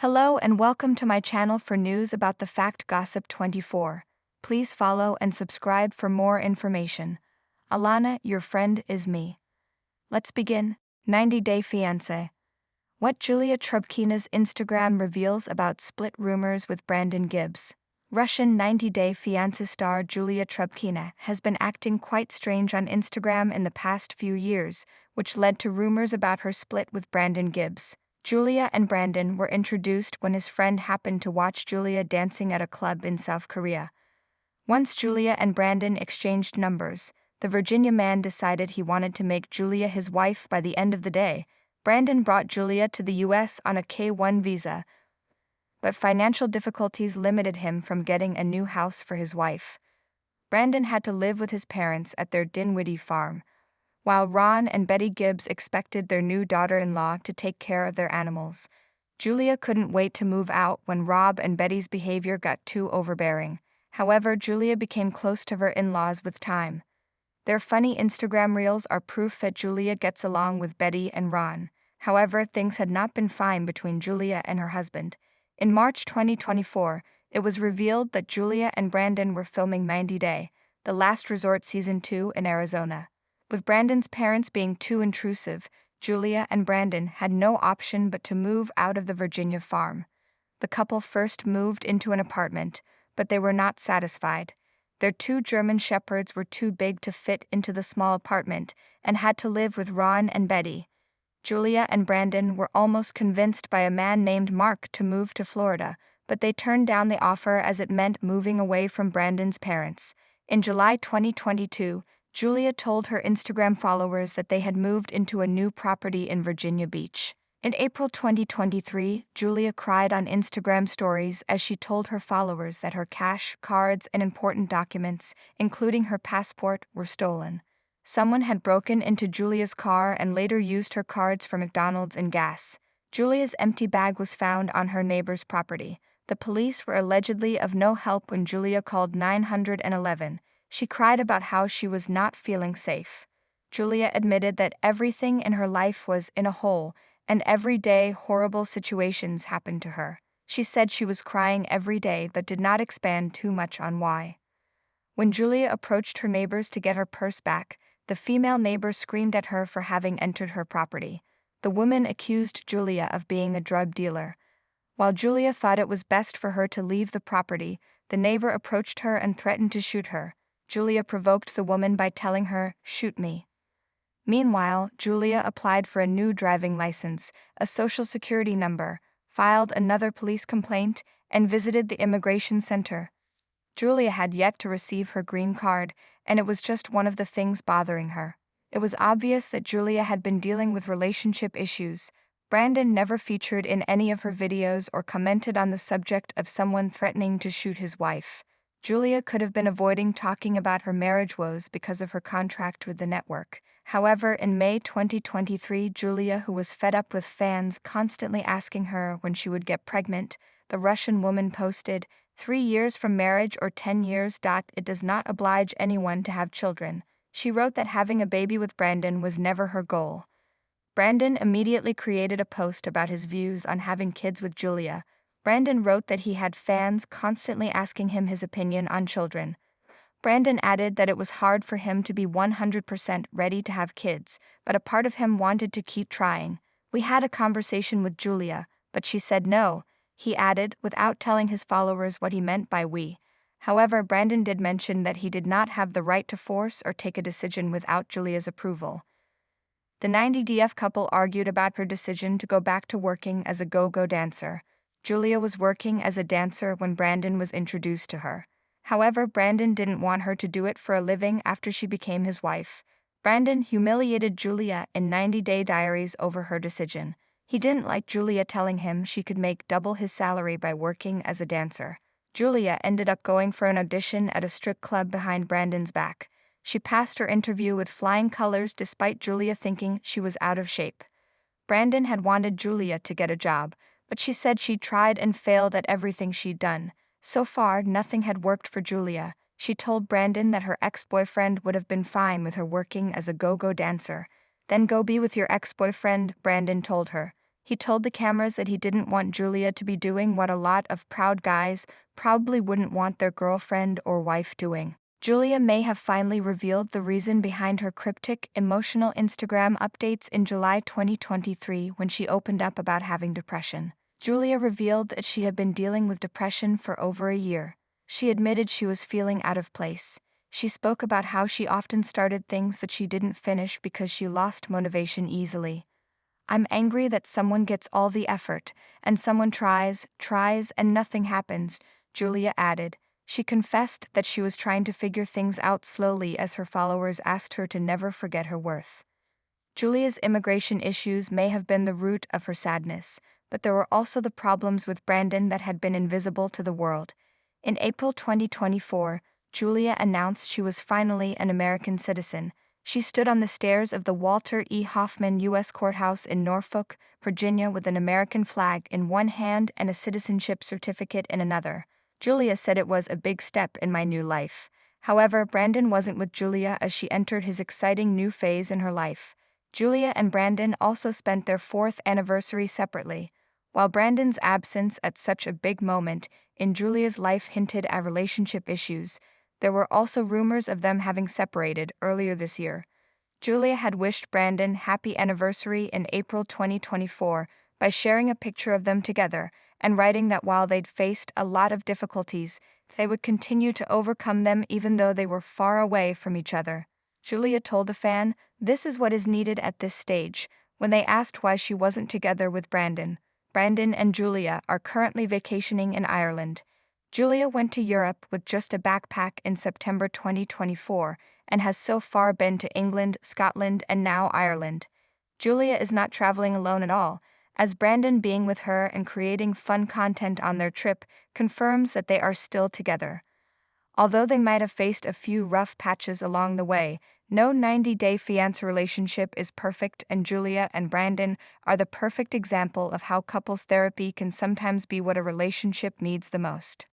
Hello and welcome to my channel for news about the Fact Gossip 24. Please follow and subscribe for more information. Alana, your friend, is me. Let's begin. 90-Day Fiance. What Julia Trubkina's Instagram reveals about split rumors with Brandon Gibbs. Russian 90-Day Fiance star Julia Trubkina has been acting quite strange on Instagram in the past few years, which led to rumors about her split with Brandon Gibbs. Julia and Brandon were introduced when his friend happened to watch Julia dancing at a club in South Korea. Once Julia and Brandon exchanged numbers, the Virginia man decided he wanted to make Julia his wife by the end of the day. Brandon brought Julia to the US on a K-1 visa, but financial difficulties limited him from getting a new house for his wife. Brandon had to live with his parents at their Dinwiddie farm, while Ron and Betty Gibbs expected their new daughter-in-law to take care of their animals. Julia couldn't wait to move out when Rob and Betty's behavior got too overbearing. However, Julia became close to her in-laws with time. Their funny Instagram reels are proof that Julia gets along with Betty and Ron. However, things had not been fine between Julia and her husband. In March 2024, it was revealed that Julia and Brandon were filming 90-Day, The Last Resort Season 2 in Arizona. With Brandon's parents being too intrusive, Julia and Brandon had no option but to move out of the Virginia farm. The couple first moved into an apartment, but they were not satisfied. Their two German shepherds were too big to fit into the small apartment and had to live with Ron and Betty. Julia and Brandon were almost convinced by a man named Mark to move to Florida, but they turned down the offer as it meant moving away from Brandon's parents. In July 2022, Julia told her Instagram followers that they had moved into a new property in Virginia Beach. In April 2023, Julia cried on Instagram stories as she told her followers that her cash, cards, and important documents, including her passport, were stolen. Someone had broken into Julia's car and later used her cards for McDonald's and gas. Julia's empty bag was found on her neighbor's property. The police were allegedly of no help when Julia called 911. She cried about how she was not feeling safe. Julia admitted that everything in her life was in a hole, and every day horrible situations happened to her. She said she was crying every day but did not expand too much on why. When Julia approached her neighbors to get her purse back, the female neighbor screamed at her for having entered her property. The woman accused Julia of being a drug dealer. While Julia thought it was best for her to leave the property, the neighbor approached her and threatened to shoot her. Julia provoked the woman by telling her, "Shoot me." Meanwhile, Julia applied for a new driving license, a social security number, filed another police complaint, and visited the immigration center. Julia had yet to receive her green card, and it was just one of the things bothering her. It was obvious that Julia had been dealing with relationship issues. Brandon never featured in any of her videos or commented on the subject of someone threatening to shoot his wife. Julia could have been avoiding talking about her marriage woes because of her contract with the network. However, in May 2023, Julia, who was fed up with fans constantly asking her when she would get pregnant, the Russian woman posted, 3 years from marriage or 10 years. It does not oblige anyone to have children. She wrote that having a baby with Brandon was never her goal. Brandon immediately created a post about his views on having kids with Julia. Brandon wrote that he had fans constantly asking him his opinion on children. Brandon added that it was hard for him to be 100% ready to have kids, but a part of him wanted to keep trying. We had a conversation with Julia, but she said no, he added, without telling his followers what he meant by we. However, Brandon did mention that he did not have the right to force or take a decision without Julia's approval. The 90DF couple argued about her decision to go back to working as a go-go dancer. Julia was working as a dancer when Brandon was introduced to her. However, Brandon didn't want her to do it for a living after she became his wife. Brandon humiliated Julia in 90-Day Diaries over her decision. He didn't like Julia telling him she could make double his salary by working as a dancer. Julia ended up going for an audition at a strip club behind Brandon's back. She passed her interview with flying colors despite Julia thinking she was out of shape. Brandon had wanted Julia to get a job, but she said she tried and failed at everything she'd done. So far, nothing had worked for Julia. She told Brandon that her ex-boyfriend would have been fine with her working as a go-go dancer. Then go be with your ex-boyfriend, Brandon told her. He told the cameras that he didn't want Julia to be doing what a lot of proud guys probably wouldn't want their girlfriend or wife doing. Julia may have finally revealed the reason behind her cryptic, emotional Instagram updates in July 2023 when she opened up about having depression. Julia revealed that she had been dealing with depression for over a year. She admitted she was feeling out of place. She spoke about how she often started things that she didn't finish because she lost motivation easily. "I'm angry that someone gets all the effort, and someone tries, and nothing happens," Julia added. She confessed that she was trying to figure things out slowly as her followers asked her to never forget her worth. Julia's immigration issues may have been the root of her sadness, but there were also the problems with Brandon that had been invisible to the world. In April 2024, Julia announced she was finally an American citizen. She stood on the stairs of the Walter E. Hoffman U.S. Courthouse in Norfolk, Virginia, with an American flag in one hand and a citizenship certificate in another. Julia said, "It was a big step in my new life." However, Brandon wasn't with Julia as she entered his exciting new phase in her life. Julia and Brandon also spent their 4th anniversary separately. While Brandon's absence at such a big moment in Julia's life hinted at relationship issues, there were also rumors of them having separated earlier this year. Julia had wished Brandon happy anniversary in April 2024 by sharing a picture of them together and writing that while they'd faced a lot of difficulties, they would continue to overcome them even though they were far away from each other. Julia told a fan, "This is what is needed at this stage," when they asked why she wasn't together with Brandon. Brandon and Julia are currently vacationing in Ireland. Julia went to Europe with just a backpack in September 2024 and has so far been to England, Scotland, and now Ireland. Julia is not traveling alone at all, as Brandon being with her and creating fun content on their trip confirms that they are still together. Although they might have faced a few rough patches along the way, no 90-day fiancé relationship is perfect, and Julia and Brandon are the perfect example of how couples therapy can sometimes be what a relationship needs the most.